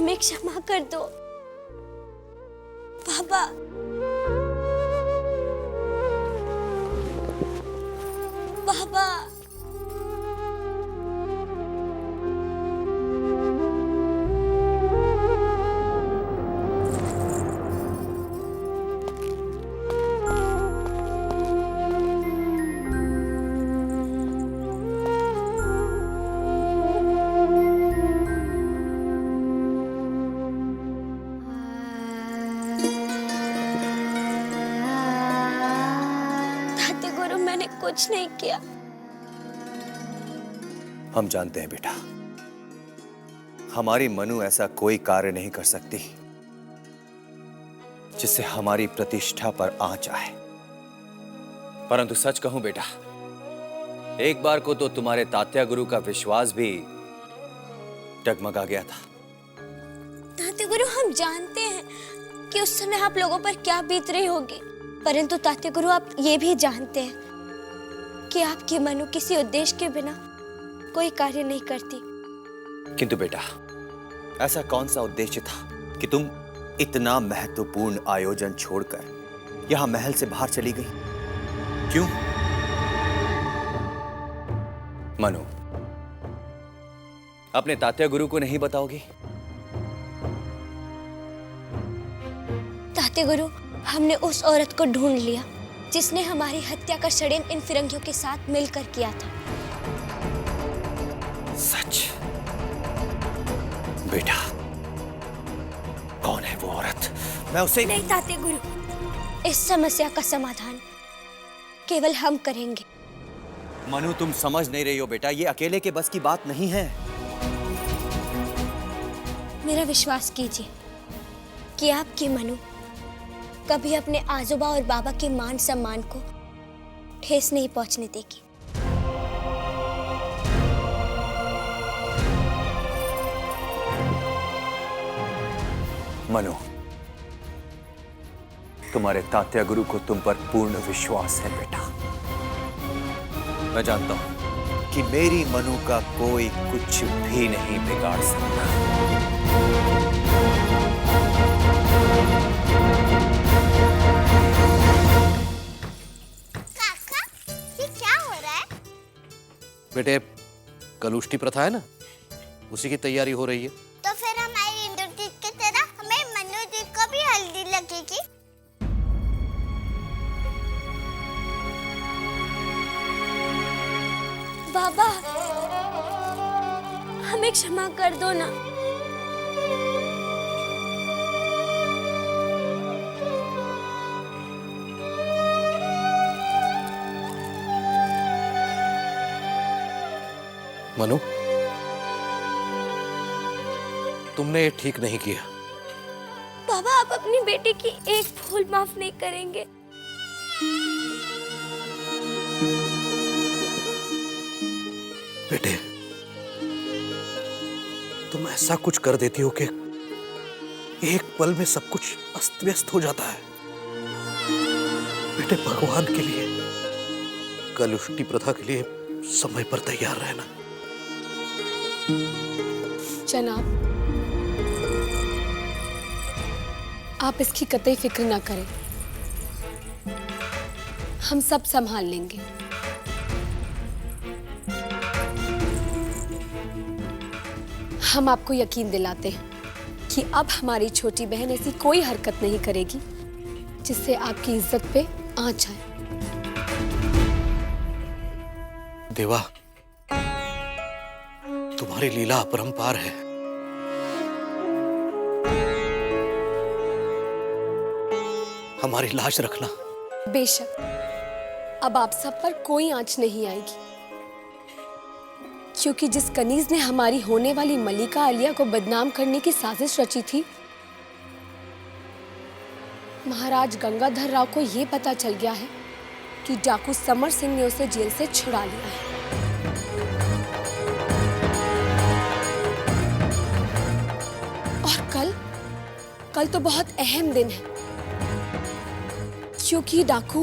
हमें क्षमा कर दो बाबा। बाबा गुरु, मैंने कुछ नहीं किया। हम जानते हैं बेटा, हमारी मनु ऐसा कोई कार्य नहीं कर सकती जिससे हमारी प्रतिष्ठा पर आंच आए। परंतु सच कहूं बेटा, एक बार को तो तुम्हारे तात्या गुरु का विश्वास भी डगमगा गया था। तात्या गुरु, हम जानते हैं कि उस समय आप लोगों पर क्या बीत रही होगी, परंतु तात्या गुरु, आप ये भी जानते हैं कि आपकी मनु किसी उद्देश्य के बिना कोई कार्य नहीं करती। किंतु बेटा, ऐसा कौन सा उद्देश्य था कि तुम इतना महत्वपूर्ण आयोजन छोड़कर यहां महल से बाहर चली गई? क्यों? मनु, अपने तात्या गुरु को नहीं बताओगी? तात्या गुरु, हमने उस औरत को ढूंढ लिया जिसने हमारी हत्या का षड्यंत्र इन फिरंगियों के साथ मिलकर किया था। सच? बेटा, कौन है वो औरत? मैं उसे... नहीं तात्या गुरु, इस समस्या का समाधान केवल हम करेंगे। मनु, तुम समझ नहीं रही हो बेटा, ये अकेले के बस की बात नहीं है। मेरा विश्वास कीजिए कि आपकी मनु कभी अपने आजोबा और बाबा के मान सम्मान को ठेस नहीं पहुंचने देगी। मनु, तुम्हारे तात्या गुरु को तुम पर पूर्ण विश्वास है बेटा। मैं जानता हूं कि मेरी मनु का कोई कुछ भी नहीं बिगाड़ सकता। बेटे, कलुष्टी प्रथा है ना, उसी की तैयारी हो रही है। तो फिर हमारी इंद्रजीत की तरह हमें मनु जी को भी हल्दी लगेगी। बाबा, हमें क्षमा कर दो ना। मनु, तुमने ये ठीक नहीं किया। बाबा, आप अपनी बेटी की एक भूल माफ नहीं करेंगे। बेटे, तुम ऐसा कुछ कर देती हो कि एक पल में सब कुछ अस्त व्यस्त हो जाता है। बेटे, भगवान के लिए, कलुष्टी प्रथा के लिए समय पर तैयार रहना। जनाब, आप इसकी कतई फिक्र ना करें, हम सब संभाल लेंगे। हम आपको यकीन दिलाते हैं कि अब हमारी छोटी बहन ऐसी कोई हरकत नहीं करेगी जिससे आपकी इज्जत पे आंच आए। देवा, तुम्हारी लीला अपरंपार है। हमारी लाज रखना। बेशक, अब आप सब पर कोई आंच नहीं आएगी, क्योंकि जिस कनीज ने हमारी होने वाली मलिका आलिया को बदनाम करने की साजिश रची थी, महाराज गंगाधर राव को यह पता चल गया है कि डाकू समर सिंह ने उसे जेल से छुड़ा लिया है। और कल तो बहुत अहम दिन है, क्योंकि डाकू,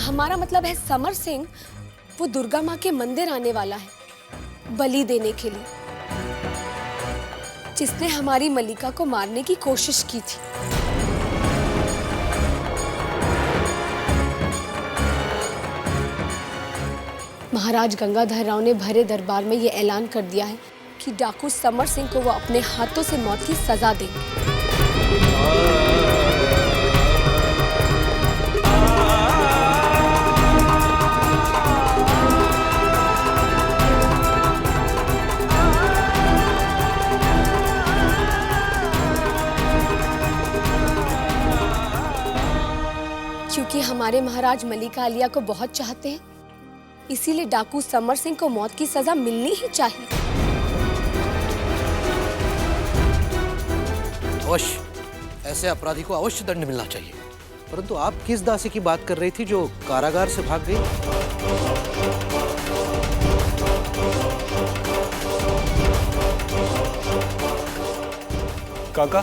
हमारा मतलब है समर सिंह, वो दुर्गा माँ के मंदिर आने वाला है बलि देने के लिए। जिसने हमारी मलिका को मारने की कोशिश की थी। महाराज गंगाधर राव ने भरे दरबार में ये ऐलान कर दिया है कि डाकू समर सिंह को वो अपने हाथों से मौत की सजा देंगे। क्योंकि हमारे महाराज मलिका आलिया को बहुत चाहते हैं, इसीलिए डाकू समर सिंह को मौत की सजा मिलनी ही चाहिए। अवश्य, ऐसे अपराधी को अवश्य दंड मिलना चाहिए। परंतु आप किस दासी की बात कर रही थी जो कारागार से भाग गई? काका,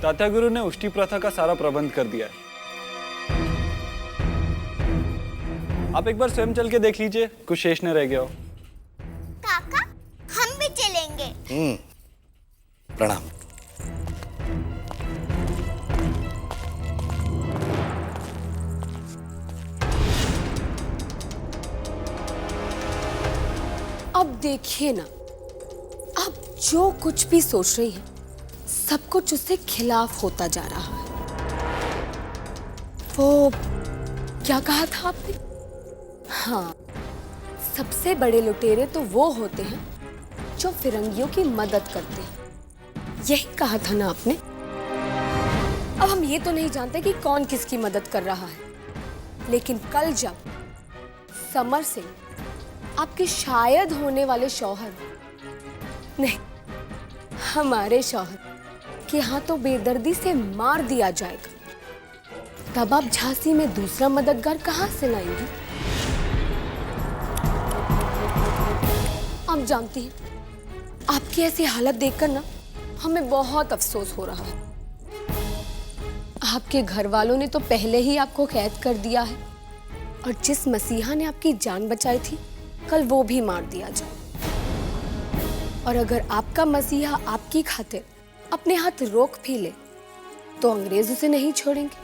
तात्या गुरु ने उष्टी प्रथा का सारा प्रबंध कर दिया है। आप एक बार स्वयं चल के देख लीजिए, कुछ शेष न रह गया हो। काका, हम भी चलेंगे। प्रणाम। अब देखिए ना, आप जो कुछ भी सोच रही हैं, सब कुछ उससे खिलाफ होता जा रहा है। वो क्या कहा था आपने? हाँ, सबसे बड़े लुटेरे तो वो होते हैं जो फिरंगियों की मदद करते हैं। यही कहा था ना आपने? अब हम ये तो नहीं जानते कि कौन किसकी मदद कर रहा है, लेकिन कल जब समर सिंह आपके शायद होने वाले शौहर, नहीं, हमारे शौहर के हाथों बेदर्दी से मार दिया जाएगा, तब आप झांसी में दूसरा मददगार कहां से लाएंगी? आप जानती हैं, आपकी ऐसी हालत देखकर ना हमें बहुत अफसोस हो रहा है। आपके घर वालों ने तो पहले ही आपको कैद कर दिया है, और जिस मसीहा ने आपकी जान बचाई थी, कल वो भी मार दिया जाए। और अगर आपका मसीहा आपकी खातिर अपने हाथ रोक भी ले, तो अंग्रेज उसे नहीं छोड़ेंगे।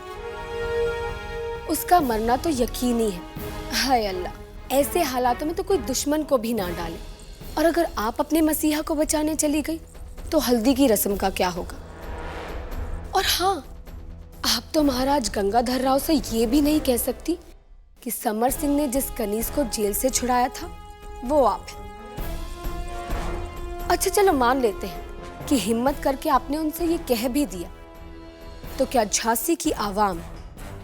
उसका मरना तो यकीनी है। हाय अल्लाह, ऐसे हालातों में तो कोई दुश्मन को भी ना डाले। और अगर आप अपने मसीहा को बचाने चली गई, तो हल्दी की रस्म का क्या होगा? और हाँ, आप तो महाराज गंगाधर राव से ये भी नहीं कह सकती कि समर सिंह ने जिस कनीज को जेल से छुड़ाया था, वो आप हैं। अच्छा चलो, मान लेते हैं कि हिम्मत करके आपने उनसे ये कह भी दिया, तो क्या झांसी की आवाम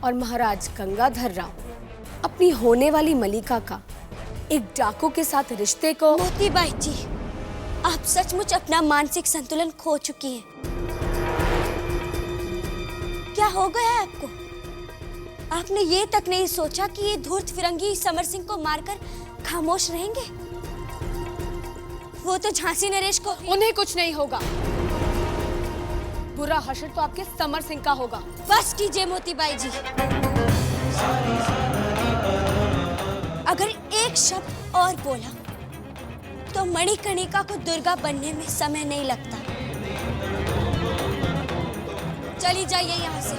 और महाराज गंगाधर राव अपनी होने वाली मलिका का एक डाकू के साथ रिश्ते को? मोतीबाई जी, आप सचमुच अपना मानसिक संतुलन खो चुकी हैं। क्या हो गया है आपको? आपने ये तक नहीं सोचा कि ये धूर्त फिरंगी समर सिंह को मारकर खामोश रहेंगे? वो तो झांसी नरेश को, उन्हें कुछ नहीं होगा। बुरा हश्र तो आपके समर सिंह का होगा। बस कीजिए मोतीबाई जी। अगर एक शब्द और बोला तो मणिकर्णिका को दुर्गा बनने में समय नहीं लगता। चली जाइए यहाँ से।